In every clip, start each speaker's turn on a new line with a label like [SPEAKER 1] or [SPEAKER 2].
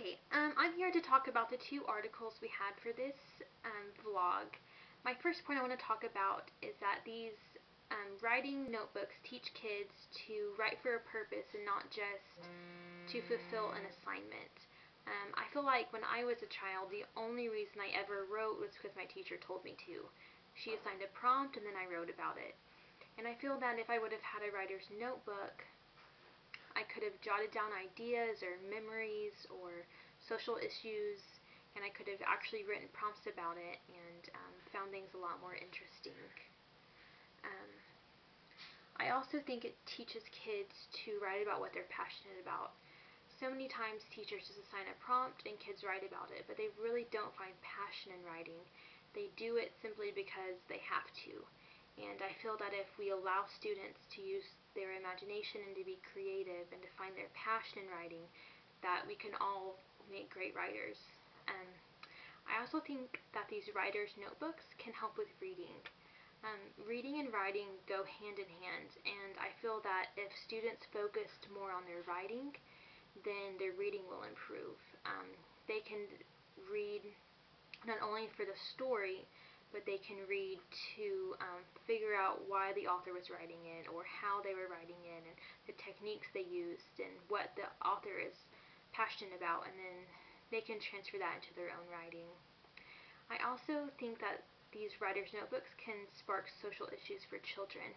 [SPEAKER 1] Okay, I'm here to talk about the two articles we had for this vlog. My first point I want to talk about is that these writing notebooks teach kids to write for a purpose and not just to fulfill an assignment. I feel like when I was a child, the only reason I ever wrote was because my teacher told me to. She assigned a prompt and then I wrote about it. And I feel that if I would have had a writer's notebook, I could have jotted down ideas or memories or social issues, and I could have actually written prompts about it and found things a lot more interesting. I also think it teaches kids to write about what they're passionate about. So many times teachers just assign a prompt and kids write about it, but they really don't find passion in writing. They do it simply because they have to. And I feel that if we allow students to use their imagination and to be creative and to find their passion in writing, that we can all make great writers. I also think that these writers' notebooks can help with reading. Reading and writing go hand in hand, and I feel that if students focused more on their writing, then their reading will improve. They can read not only for the story, but they can read to figure out why the author was writing it, or how they were writing it, and the techniques they used, and what the author is passionate about, and then they can transfer that into their own writing. I also think that these writers' notebooks can spark social issues for children.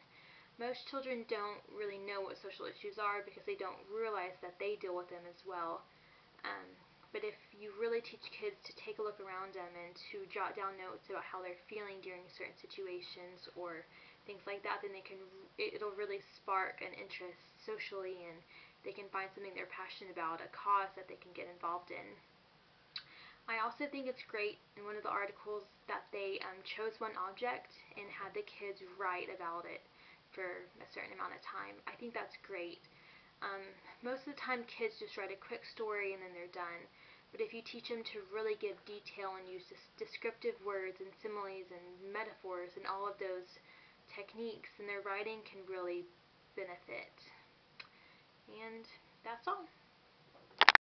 [SPEAKER 1] Most children don't really know what social issues are because they don't realize that they deal with them as well. But if you really teach kids to take a look around them and to jot down notes about how they're feeling during certain situations or things like that, then it'll really spark an interest socially, and they can find something they're passionate about, a cause that they can get involved in. I also think it's great in one of the articles that they chose one object and had the kids write about it for a certain amount of time. I think that's great. Most of the time kids just write a quick story and then they're done. But if you teach them to really give detail and use descriptive words and similes and metaphors and all of those techniques, then their writing can really benefit. And that's all.